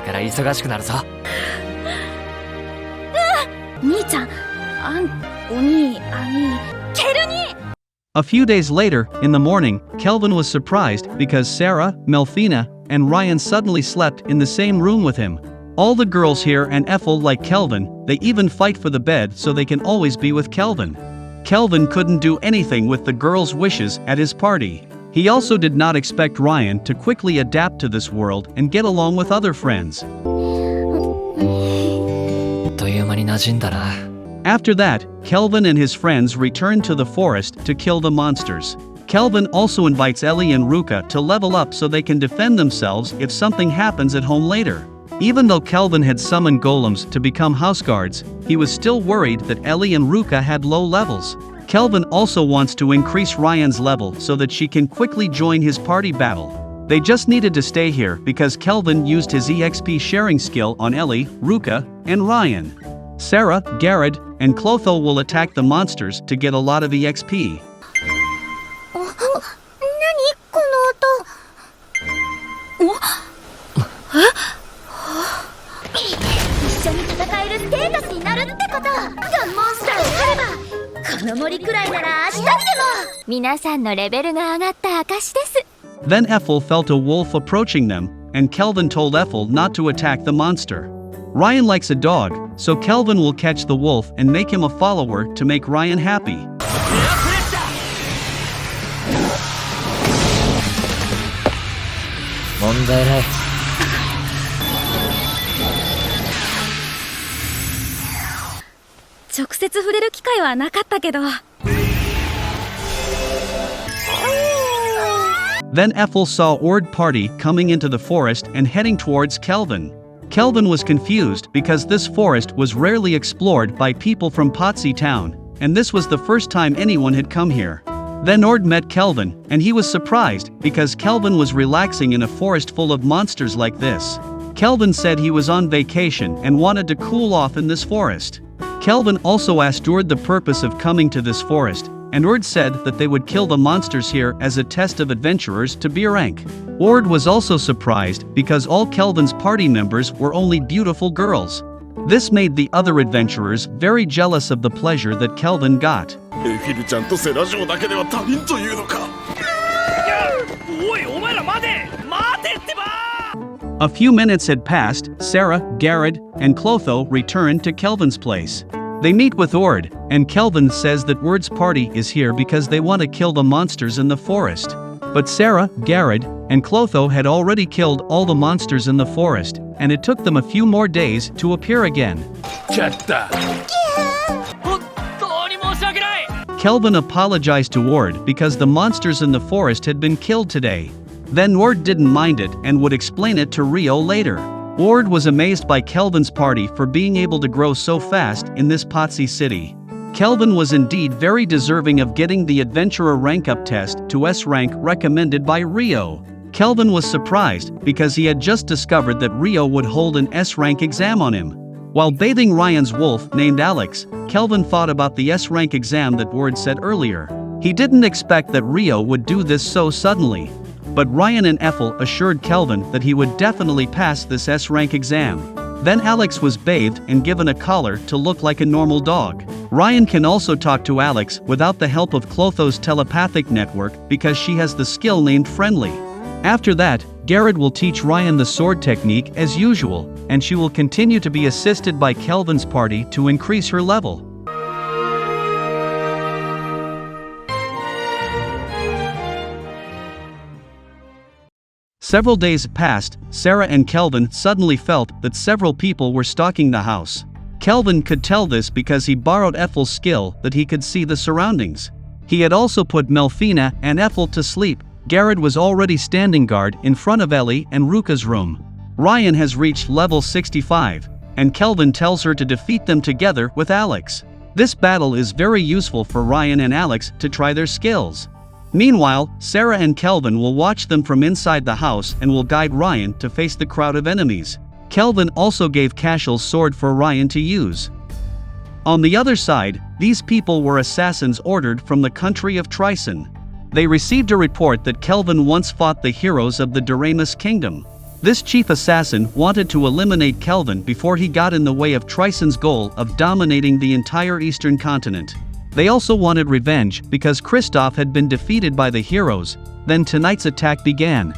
から忙しくなるぞ。兄ちゃん、お兄、ケル兄。 A few days later, in the morning, Kelvin was surprised because Sarah, Melfina, and Ryan suddenly slept in the same room with him. All the girls here and Ethel like Kelvin, they even fight for the bed so they can always be with Kelvin. Kelvin couldn't do anything with the girls' wishes at his party. He also did not expect Ryan to quickly adapt to this world and get along with other friends. After that, Kelvin and his friends return to the forest to kill the monsters. Kelvin also invites Ellie and Ruka to level up so they can defend themselves if something happens at home later. Even though Kelvin had summoned golems to become house guards, he was still worried that Ellie and Ruka had low levels. Kelvin also wants to increase Ryan's level so that she can quickly join his party battle. They just needed to stay here because Kelvin used his EXP sharing skill on Ellie, Ruka, and Ryan. Sarah, Garrett, and Clotho will attack the monsters to get a lot of EXP. 一緒に戦えるステータスになるってこと。ガンモンスターを狩ればこの森くらいなら明日にでも。皆さんのレベルが上がった証です。 Then Ethel felt a wolf approaching them, and Kelvin told Ethel not to attack the monster. Ryan likes a dog, so Kelvin will catch the wolf and make him a follower to make Ryan happy. Then Ethel saw Ord party coming into the forest and heading towards Kelvin. Kelvin was confused because this forest was rarely explored by people from Potsy town, and this was the first time anyone had come here. Then Ord met Kelvin, and he was surprised because Kelvin was relaxing in a forest full of monsters like this. Kelvin said he was on vacation and wanted to cool off in this forest. Kelvin also asked Ord the purpose of coming to this forest, and Ord said that they would kill the monsters here as a test of adventurers to B rank. Ord was also surprised because all Kelvin's party members were only beautiful girls. This made the other adventurers very jealous of the pleasure that Kelvin got. A few minutes had passed. Sarah, Garrett, and Clotho returned to Kelvin's place. They meet with Ord, and Kelvin says that Ord's party is here because they want to kill the monsters in the forest. But Sarah, Garrett, and Clotho had already killed all the monsters in the forest, and it took them a few more days to appear again. Kelvin apologized to Ord because the monsters in the forest had been killed today. Then Ord didn't mind it and would explain it to Rio later. Ord was amazed by Kelvin's party for being able to grow so fast in this Potsy city. Kelvin was indeed very deserving of getting the Adventurer rank up test to S rank recommended by Rio. Kelvin was surprised because he had just discovered that Rio would hold an S rank exam on him. While bathing Ryan's wolf named Alex, Kelvin thought about the S rank exam that Ord said earlier. He didn't expect that Rio would do this so suddenly. But Ryan and Ethel assured Kelvin that he would definitely pass this S rank exam. Then Alex was bathed and given a collar to look like a normal dog. Ryan can also talk to Alex without the help of Clotho's telepathic network because she has the skill named Friendly. After that, Garrett will teach Ryan the sword technique as usual, and she will continue to be assisted by Kelvin's party to increase her level. Several days passed. Sarah and Kelvin suddenly felt that several people were stalking the house. Kelvin could tell this because he borrowed Ethel's skill that he could see the surroundings. He had also put Melfina and Ethel to sleep. Garrett was already standing guard in front of Ellie and Ruka's room. Ryan has reached level 65, and Kelvin tells her to defeat them together with Alex. This battle is very useful for Ryan and Alex to try their skills. Meanwhile, Sarah and Kelvin will watch them from inside the house and will guide Ryan to face the crowd of enemies. Kelvin also gave Cashel's sword for Ryan to use. On the other side, these people were assassins ordered from the country of Trison. They received a report that Kelvin once fought the heroes of the Doremus kingdom. This chief assassin wanted to eliminate Kelvin before he got in the way of Trison's goal of dominating the entire eastern continent. They also wanted revenge because Kristoff had been defeated by the heroes. Then tonight's attack began.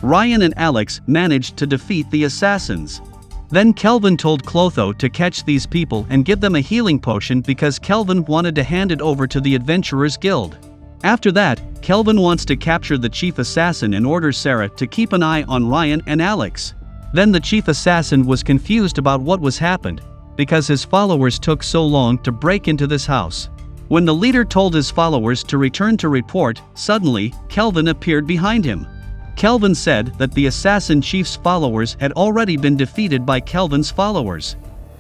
Ryan and Alex managed to defeat the assassins. Then Kelvin told Clotho to catch these people and give them a healing potion because Kelvin wanted to hand it over to the Adventurers Guild. After that, Kelvin wants to capture the chief assassin and orders Sarah to keep an eye on Ryan and Alex. Then the chief assassin was confused about what was happened because his followers took so long to break into this house. When the leader told his followers to return to report, suddenly, Kelvin appeared behind him. Kelvin said that the assassin chief's followers had already been defeated by Kelvin's followers.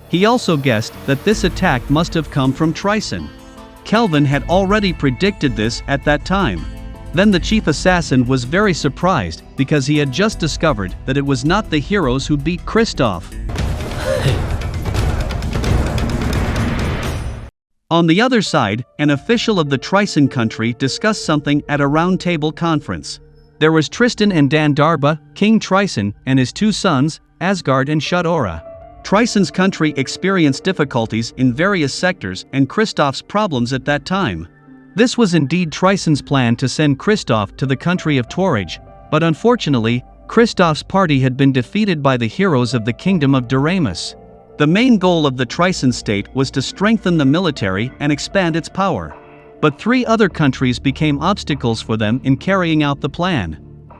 He also guessed that this attack must have come from Trison. Kelvin had already predicted this at that time. Then the chief assassin was very surprised because he had just discovered that it was not the heroes who beat Kristoff. On the other side, an official of the Trison country discussed something at a roundtable conference. There was Tristan and Dandarba, King Trison, and his two sons, Asgard and Shudora. Trison's country experienced difficulties in various sectors and Kristoff's problems at that time. This was indeed Trison's plan to send Kristoff to the country of Torage, but unfortunately, Kristoff's party had been defeated by the heroes of the kingdom of Doremus. The main goal of the Trison state was to strengthen the military and expand its power. But three other countries became obstacles for them in carrying out the plan.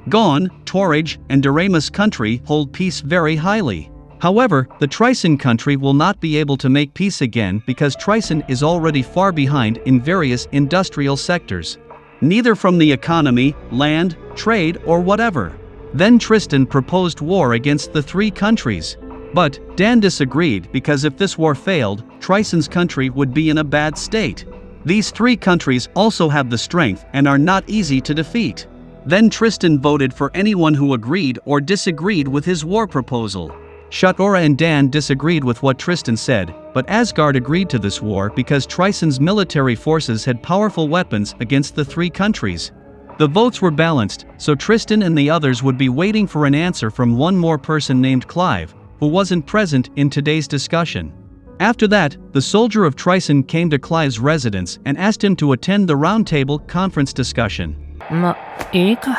Gon, Torage, and Doremus country hold peace very highly. However, the Trison country will not be able to make peace again because Trison is already far behind in various industrial sectors. Neither from the economy, land, trade, or whatever. Then Tristan proposed war against the three countries. But Dan disagreed because if this war failed, Trison's country would be in a bad state. These three countries also have the strength and are not easy to defeat. Then Tristan voted for anyone who agreed or disagreed with his war proposal. Shudora and Dan disagreed with what Tristan said, but Asgard agreed to this war because Trison's military forces had powerful weapons against the three countries. The votes were balanced, so Tristan and the others would be waiting for an answer from one more person named Clive, who wasn't present in today's discussion. After that, the soldier of Trison came to Clive's residence and asked him to attend the roundtable conference discussion. ま、いいか。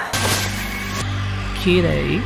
綺麗